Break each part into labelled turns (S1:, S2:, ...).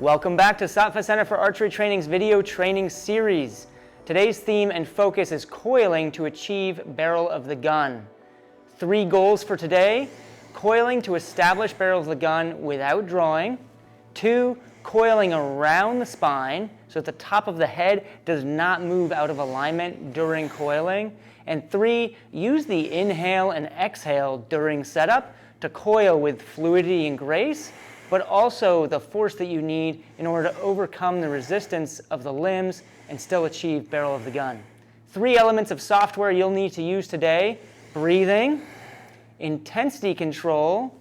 S1: Welcome back to Sattva Center for Archery Training's video training series. Today's theme and focus is coiling to achieve barrel of the gun. 3 goals for today: coiling to establish barrel of the gun without drawing. 2, coiling around the spine so that the top of the head does not move out of alignment during coiling. And 3, use the inhale and exhale during setup to coil with fluidity and grace, but also the force that you need in order to overcome the resistance of the limbs and still achieve barrel of the gun. 3 elements of software you'll need to use today: breathing, intensity control,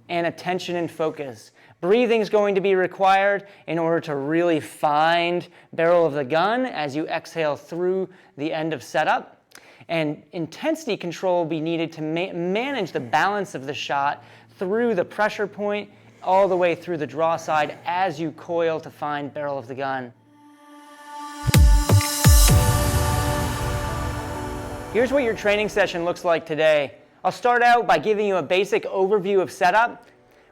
S1: and attention and focus. Breathing is going to be required in order to really find barrel of the gun as you exhale through the end of setup. And intensity control will be needed to manage the balance of the shot through the pressure point all the way through the draw side as you coil to find barrel of the gun. Here's what your training session looks like today. I'll start out by giving you a basic overview of setup.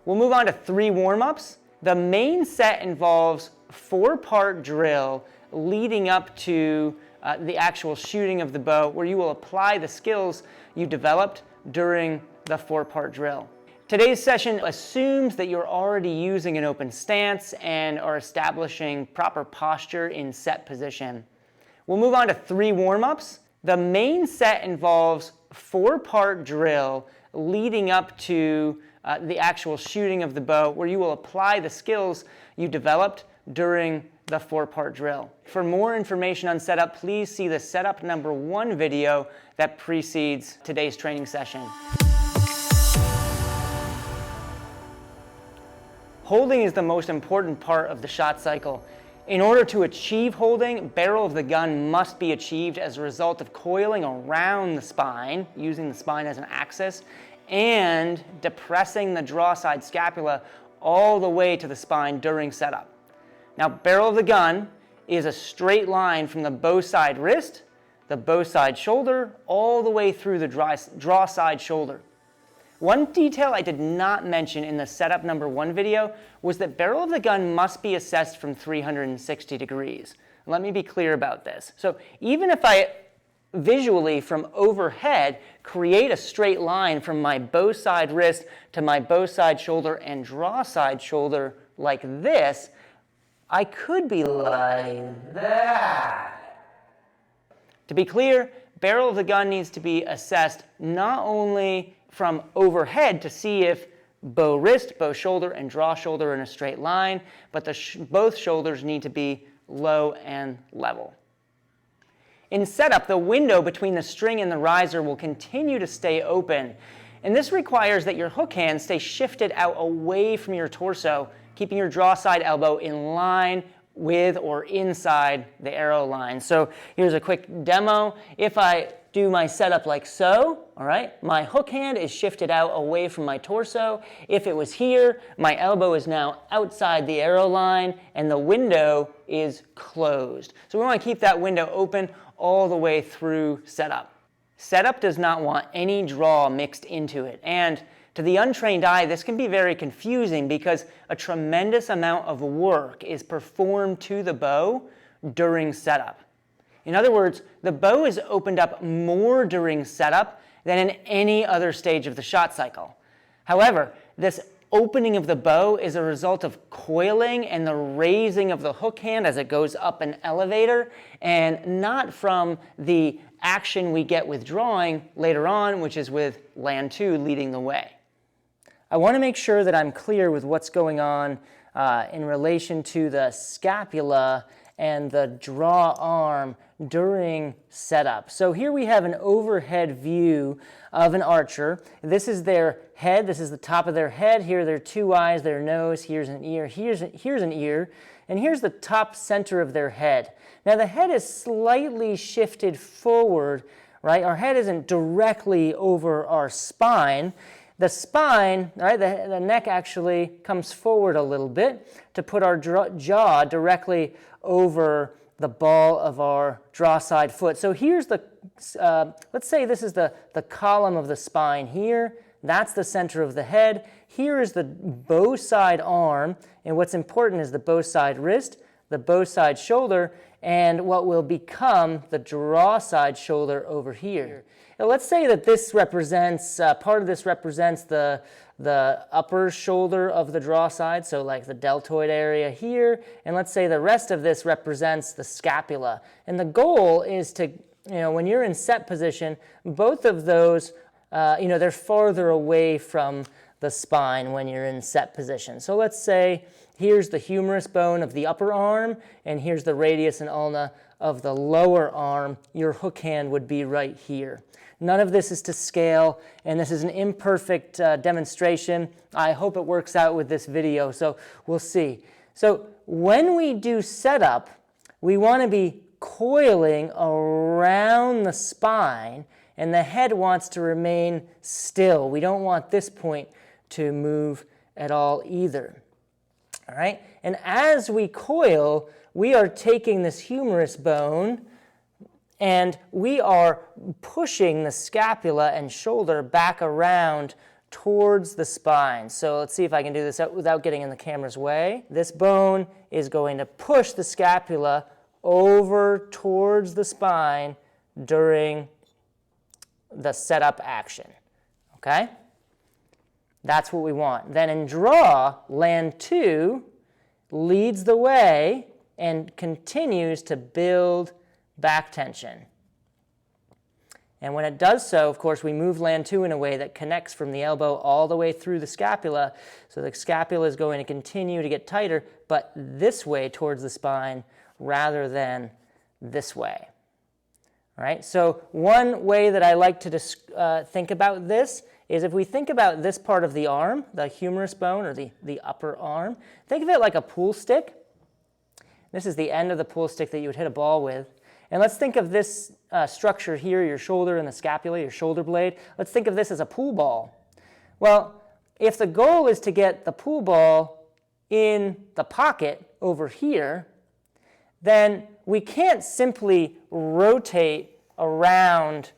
S1: We'll move on to 3 warm-ups. The main set involves 4-part drill leading up to the actual shooting of the bow, where you will apply the skills you developed during the 4-part drill. Today's session assumes that you're already using an open stance and are establishing proper posture in set position. We'll move on to 3 warm-ups. The main set involves 4-part drill leading up to the actual shooting of the bow, where you will apply the skills you developed during the 4-part drill. For more information on setup, please see the setup number 1 video that precedes today's training session. Holding is the most important part of the shot cycle. In order to achieve holding, barrel of the gun must be achieved as a result of coiling around the spine, using the spine as an axis, and depressing the draw side scapula all the way to the spine during setup. Now, barrel of the gun is a straight line from the bow side wrist, the bow side shoulder, all the way through the draw side shoulder. One detail I did not mention in the setup number 1 video was that barrel of the gun must be assessed from 360 degrees. Let me be clear about this. So even if I visually from overhead create a straight line from my bow side wrist to my bow side shoulder and draw side shoulder like this, I could be like that. To be clear, barrel of the gun needs to be assessed not only from overhead to see if bow wrist, bow shoulder, and draw shoulder are in a straight line, but both shoulders need to be low and level. In setup, the window between the string and the riser will continue to stay open, and this requires that your hook hand stay shifted out away from your torso, keeping your draw side elbow in line with or inside the arrow line. So here's a quick demo. If I do my setup like so, all right, my hook hand is shifted out away from my torso. If it was here, my elbow is now outside the arrow line and the window is closed. So we want to keep that window open all the way through setup. Setup does not want any draw mixed into it, and to the untrained eye, this can be very confusing because a tremendous amount of work is performed to the bow during setup. In other words, the bow is opened up more during setup than in any other stage of the shot cycle. However, this opening of the bow is a result of coiling and the raising of the hook hand as it goes up an elevator, and not from the action we get with drawing later on, which is with land 2 leading the way. I want to make sure that I'm clear with what's going on in relation to the scapula and the draw arm during setup. So here we have an overhead view of an archer. This is their head. This is the top of their head. Here are their 2 eyes, their nose. Here's an ear. Here's an ear. And here's the top center of their head. Now the head is slightly shifted forward, right? Our head isn't directly over our spine. The spine, right, the neck actually comes forward a little bit to put our jaw directly over the ball of our draw side foot. So here's the, let's say this is the column of the spine here. That's the center of the head. Here is the bow side arm, and what's important is the bow side wrist, the bow side shoulder, and what will become the draw side shoulder over here. Now let's say that this represents, part of this represents the upper shoulder of the draw side, so like the deltoid area here, and let's say the rest of this represents the scapula. And the goal is to, when you're in set position, both of those, they're farther away from the spine when you're in set position. So let's say here's the humerus bone of the upper arm, and here's the radius and ulna of the lower arm. Your hook hand would be right here. None of this is to scale, and this is an imperfect demonstration. I hope it works out with this video, so we'll see. So when we do setup, we want to be coiling around the spine, and the head wants to remain still. We don't want this point to move at all either. All right? And as we coil, we are taking this humerus bone and we are pushing the scapula and shoulder back around towards the spine. So let's see if I can do this without getting in the camera's way. This bone is going to push the scapula over towards the spine during the setup action. Okay? That's what we want. Then in draw, land 2 leads the way and continues to build back tension. And when it does so, of course, we move land 2 in a way that connects from the elbow all the way through the scapula. So the scapula is going to continue to get tighter, but this way towards the spine rather than this way. All right? So one way that I like to think about this is if we think about this part of the arm, the humerus bone or the upper arm, think of it like a pool stick. This is the end of the pool stick that you would hit a ball with. And let's think of this structure here, your shoulder and the scapula, your shoulder blade. Let's think of this as a pool ball. Well, if the goal is to get the pool ball in the pocket over here, then we can't simply rotate around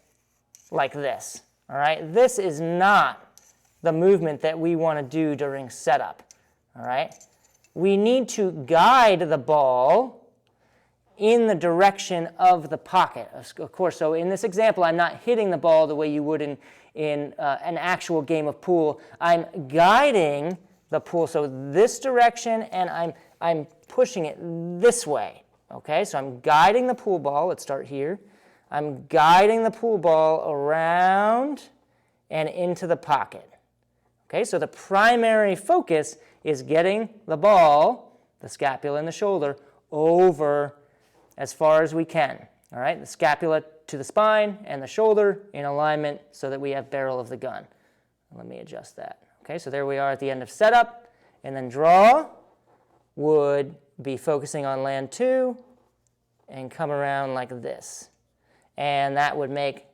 S1: like this. All right? This is not the movement that we want to do during setup. All right? We need to guide the ball in the direction of the pocket. Of course, so in this example, I'm not hitting the ball the way you would in an actual game of pool. I'm guiding the pool, so this direction, and I'm pushing it this way. Okay, so I'm guiding the pool ball. Let's start here. I'm guiding the pool ball around and into the pocket. Okay, so the primary focus is getting the ball, the scapula and the shoulder, over as far as we can. All right, the scapula to the spine and the shoulder in alignment so that we have barrel of the gun. Let me adjust that. Okay, so there we are at the end of setup, and then draw would be focusing on land 2 and come around like this. And that would make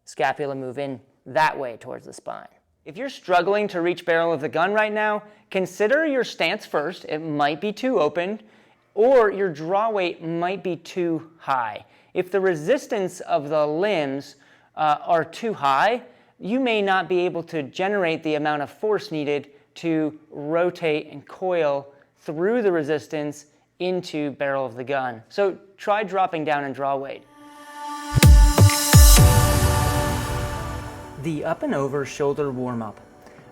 S1: scapula move in that way towards the spine. If you're struggling to reach barrel of the gun right now, consider your stance first. It might be too open, or your draw weight might be too high. If the resistance of the limbs are too high, you may not be able to generate the amount of force needed to rotate and coil through the resistance into barrel of the gun. So try dropping down in draw weight. The up and over shoulder warm-up.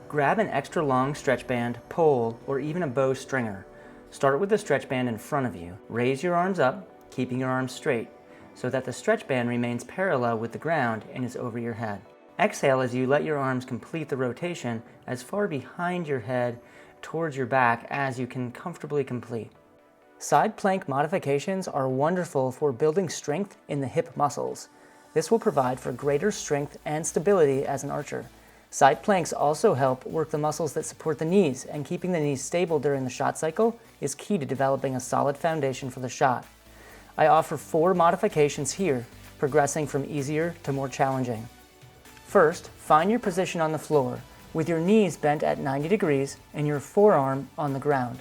S1: Grab an extra long stretch band, pole, or even a bow stringer. Start with the stretch band in front of you. Raise your arms up, keeping your arms straight, so that the stretch band remains parallel with the ground and is over your head. Exhale as you let your arms complete the rotation as far behind your head towards your back as you can comfortably complete. Side plank modifications are wonderful for building strength in the hip muscles. This will provide for greater strength and stability as an archer. Side planks also help work the muscles that support the knees, and keeping the knees stable during the shot cycle is key to developing a solid foundation for the shot. I offer 4 modifications here, progressing from easier to more challenging. First, find your position on the floor, with your knees bent at 90 degrees and your forearm on the ground.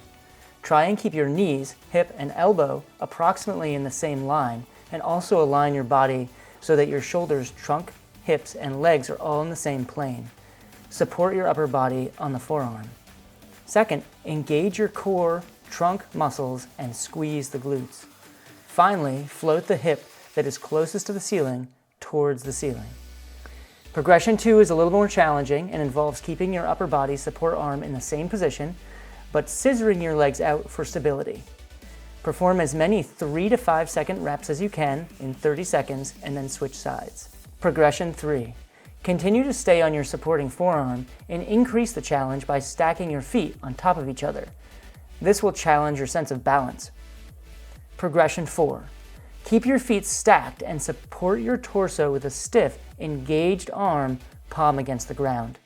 S1: Try and keep your knees, hip, and elbow approximately in the same line, and also align your body so that your shoulders, trunk, hips, and legs are all in the same plane. support your upper body on the forearm. Second, engage your core, trunk muscles, and squeeze the glutes. Finally, float the hip that is closest to the ceiling towards the ceiling. Progression 2 is a little more challenging and involves keeping your upper body support arm in the same position, but scissoring your legs out for stability. Perform as many 3 to 5 second reps as you can in 30 seconds and then switch sides. Progression 3. Continue to stay on your supporting forearm and increase the challenge by stacking your feet on top of each other. This will challenge your sense of balance. Progression 4. Keep your feet stacked and support your torso with a stiff, engaged arm, palm against the ground.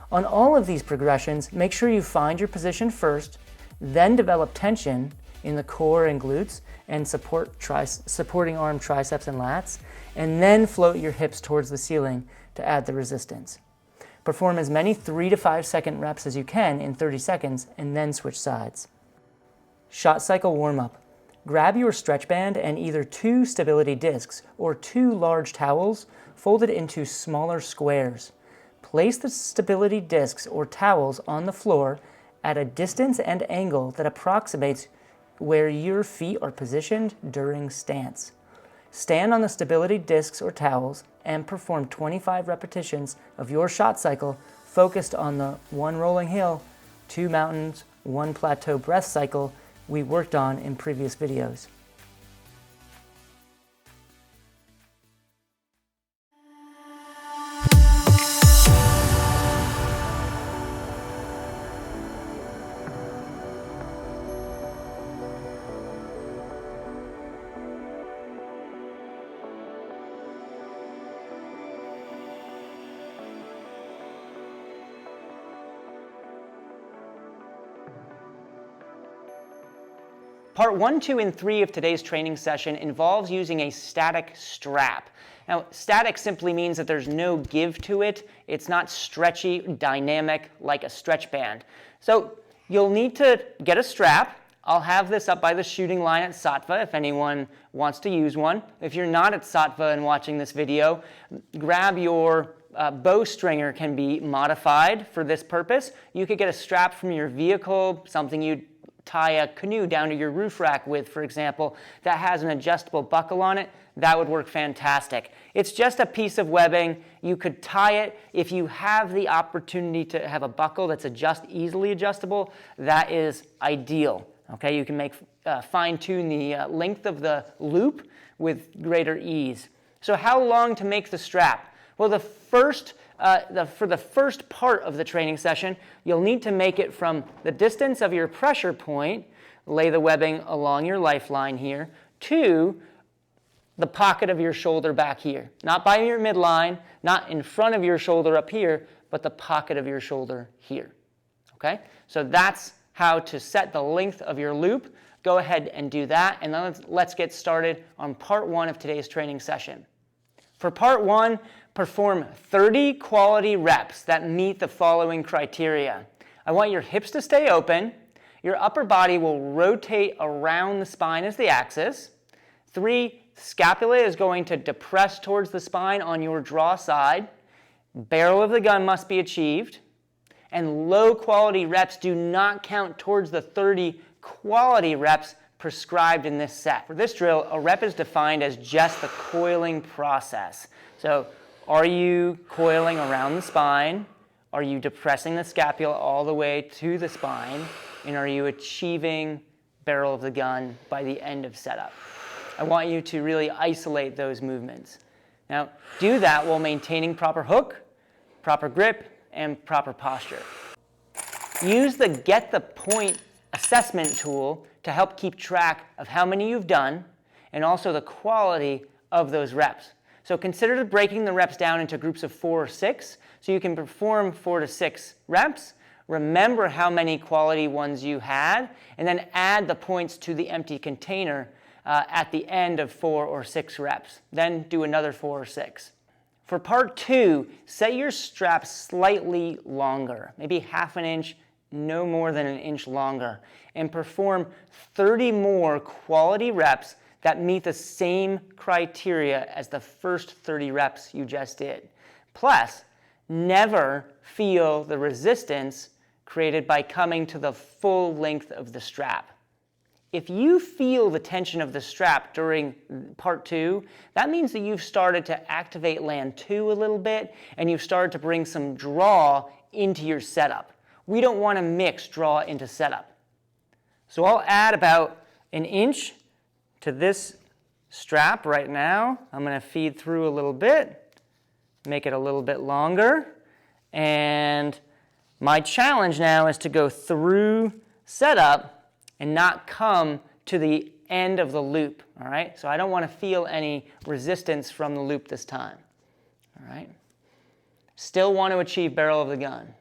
S1: On all of these progressions, make sure you find your position first, then develop tension in the core and glutes and supporting arm triceps and lats, and then float your hips towards the ceiling to add the resistance. Perform as many 3 to 5 second reps as you can in 30 seconds and then switch sides. Shot cycle warm-up. Grab your stretch band and either 2 stability discs or 2 large towels folded into smaller squares. Place the stability discs or towels on the floor at a distance and angle that approximates where your feet are positioned during stance. Stand on the stability discs or towels and perform 25 repetitions of your shot cycle focused on the 1 rolling hill, 2 mountains, 1 plateau breath cycle we worked on in previous videos. Part 1, 2, and 3 of today's training session involves using a static strap. Now, static simply means that there's no give to it. It's not stretchy, dynamic like a stretch band. So you'll need to get a strap. I'll have this up by the shooting line at Sattva if anyone wants to use one. If you're not at Sattva and watching this video, grab your bow stringer can be modified for this purpose. You could get a strap from your vehicle, something you'd tie a canoe down to your roof rack with, for example, that has an adjustable buckle on it. That would work fantastic. It's just a piece of webbing. You could tie it. If you have the opportunity to have a buckle that's easily adjustable, that is ideal. Okay, you can fine-tune the length of the loop with greater ease. So how long to make the strap? Well, for the first part of the training session, you'll need to make it from the distance of your pressure point, lay the webbing along your lifeline here, to the pocket of your shoulder back here. Not by your midline, not in front of your shoulder up here, but the pocket of your shoulder here. Okay? So that's how to set the length of your loop. Go ahead and do that, and then let's get started on part 1 of today's training session. For part 1, perform 30 quality reps that meet the following criteria. I want your hips to stay open. Your upper body will rotate around the spine as the axis. 3, scapula is going to depress towards the spine on your draw side. Barrel of the gun must be achieved. And low quality reps do not count towards the 30 quality reps prescribed in this set. For this drill, a rep is defined as just the coiling process. So are you coiling around the spine? Are you depressing the scapula all the way to the spine? And are you achieving barrel of the gun by the end of setup? I want you to really isolate those movements. Now, do that while maintaining proper hook, proper grip, and proper posture. Use the Get the Point assessment tool to help keep track of how many you've done and also the quality of those reps. So consider breaking the reps down into groups of 4 or 6 so you can perform 4 to 6 reps, remember how many quality ones you had, and then add the points to the empty container at the end of 4 or 6 reps. Then do another 4 or 6. For part 2, set your strap slightly longer, maybe half an inch, no more than an inch longer, and perform 30 more quality reps that meet the same criteria as the first 30 reps you just did. Plus, Never feel the resistance created by coming to the full length of the strap. If you feel the tension of the strap during part 2, that means that you've started to activate land 2 a little bit, and you've started to bring some draw into your setup. We don't want to mix draw into setup. So I'll add about an inch to this strap right now. I'm going to feed through a little bit, make it a little bit longer, and my challenge now is to go through setup and not come to the end of the loop, all right? So I don't want to feel any resistance from the loop this time, all right? Still want to achieve barrel of the gun.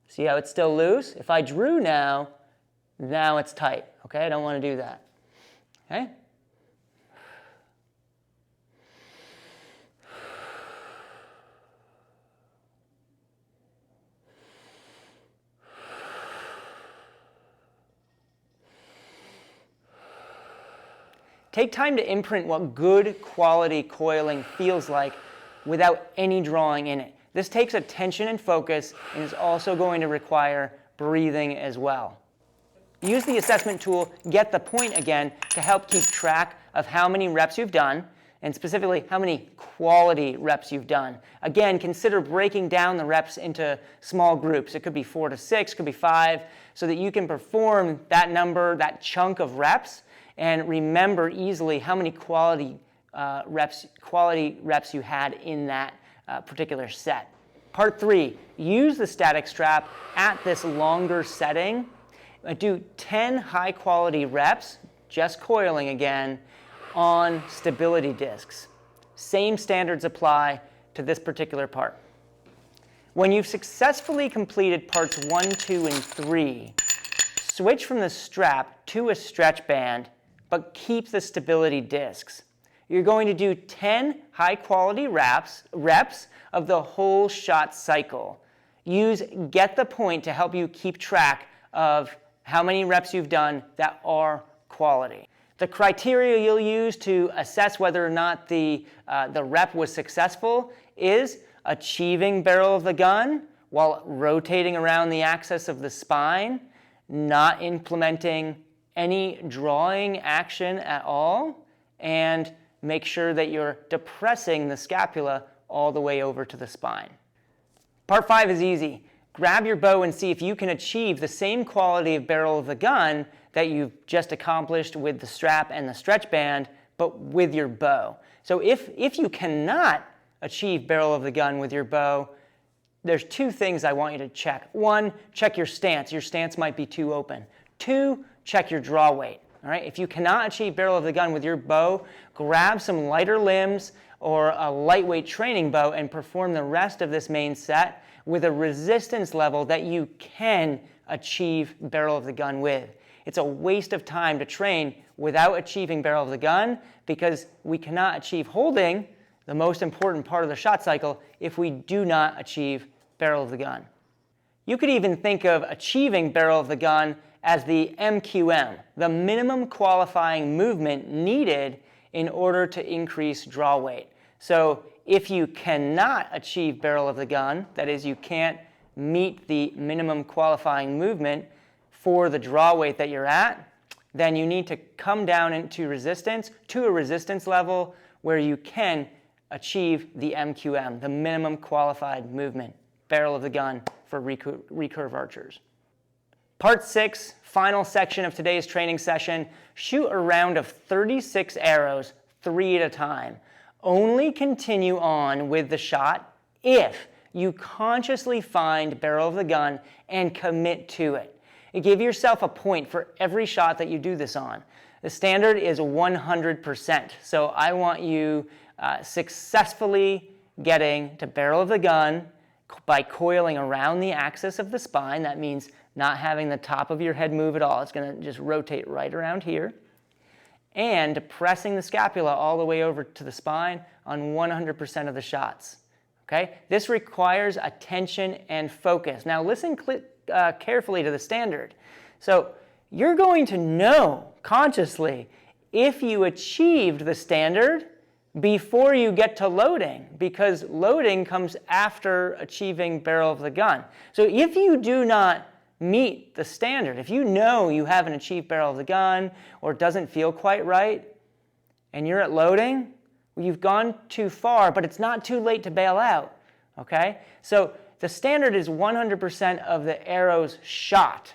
S1: See how it's still loose? If I drew now it's tight, okay? I don't want to do that, okay? Take time to imprint what good quality coiling feels like without any drawing in it. This takes attention and focus and is also going to require breathing as well. Use the assessment tool, Get the Point again, to help keep track of how many reps you've done and specifically how many quality reps you've done. Again, consider breaking down the reps into small groups. It could be 4 to 6, could be 5, so that you can perform that number, that chunk of reps, and remember easily how many quality reps you had in that particular set. Part 3, use the static strap at this longer setting. Do 10 high quality reps, just coiling again, on stability discs. Same standards apply to this particular part. When you've successfully completed parts 1, 2, and 3, switch from the strap to a stretch band, but keep the stability discs. You're going to do 10 high-quality reps of the whole shot cycle. Use Get the Point to help you keep track of how many reps you've done that are quality. The criteria you'll use to assess whether or not the rep was successful is achieving barrel of the gun while rotating around the axis of the spine, not implementing any drawing action at all, and make sure that you're depressing the scapula all the way over to the spine. Part 5 is easy. Grab your bow and see if you can achieve the same quality of barrel of the gun that you've just accomplished with the strap and the stretch band, but with your bow. So if you cannot achieve barrel of the gun with your bow, there's 2 things I want you to check. 1, check your stance. Your stance might be too open. 2, check your draw weight. All right? If you cannot achieve barrel of the gun with your bow, grab some lighter limbs or a lightweight training bow and perform the rest of this main set with a resistance level that you can achieve barrel of the gun with. It's a waste of time to train without achieving barrel of the gun because we cannot achieve holding, the most important part of the shot cycle, if we do not achieve barrel of the gun. You could even think of achieving barrel of the gun as the MQM, the minimum qualifying movement needed in order to increase draw weight. So if you cannot achieve barrel of the gun, that is, you can't meet the minimum qualifying movement for the draw weight that you're at, then you need to come down into resistance to a resistance level where you can achieve the MQM, the minimum qualified movement, barrel of the gun for recurve archers. Part 6, final section of today's training session, shoot a round of 36 arrows, 3 at a time. Only continue on with the shot if you consciously find barrel of the gun and commit to it. You give yourself a point for every shot that you do this on. The standard is 100%, so I want you successfully getting to barrel of the gun by coiling around the axis of the spine. That means not having the top of your head move at all. It's going to just rotate right around here. And depressing the scapula all the way over to the spine on 100% of the shots. Okay? This requires attention and focus. Now listen carefully to the standard. So you're going to know consciously if you achieved the standard before you get to loading, because loading comes after achieving barrel of the gun. So if you do not meet the standard, if you know you haven't achieved barrel of the gun or it doesn't feel quite right, and you're at loading, you've gone too far, but it's not too late to bail out, okay? So the standard is 100% of the arrow's shot.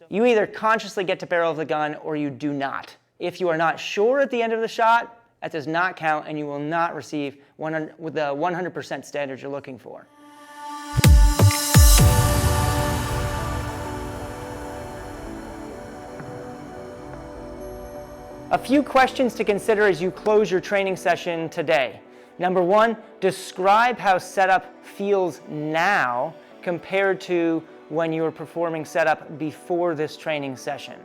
S1: You either consciously get to barrel of the gun or you do not. If you are not sure at the end of the shot, that does not count and you will not receive the 100% standard you're looking for. A few questions to consider as you close your training session today. Number one, describe how setup feels now compared to when you were performing setup before this training session.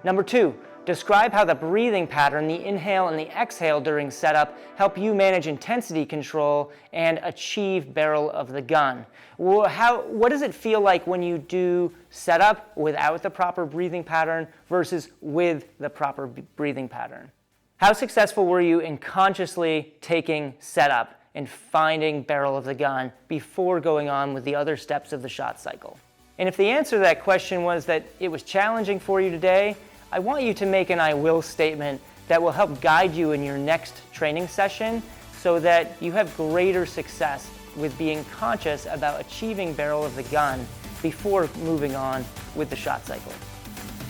S1: Number two, describe how the breathing pattern, the inhale and the exhale during setup, help you manage intensity control and achieve barrel of the gun. What does it feel like when you do setup without the proper breathing pattern versus with the proper breathing pattern? How successful were you in consciously taking setup and finding barrel of the gun before going on with the other steps of the shot cycle? And if the answer to that question was that it was challenging for you today, I want you to make an I will statement that will help guide you in your next training session so that you have greater success with being conscious about achieving barrel of the gun before moving on with the shot cycle.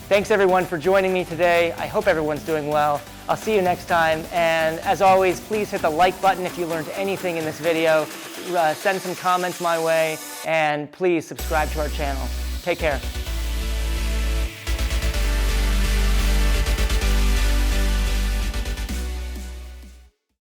S1: Thanks everyone for joining me today. I hope everyone's doing well. I'll see you next time. And as always, please hit the like button if you learned anything in this video. Send some comments my way, and please subscribe to our channel. Take care.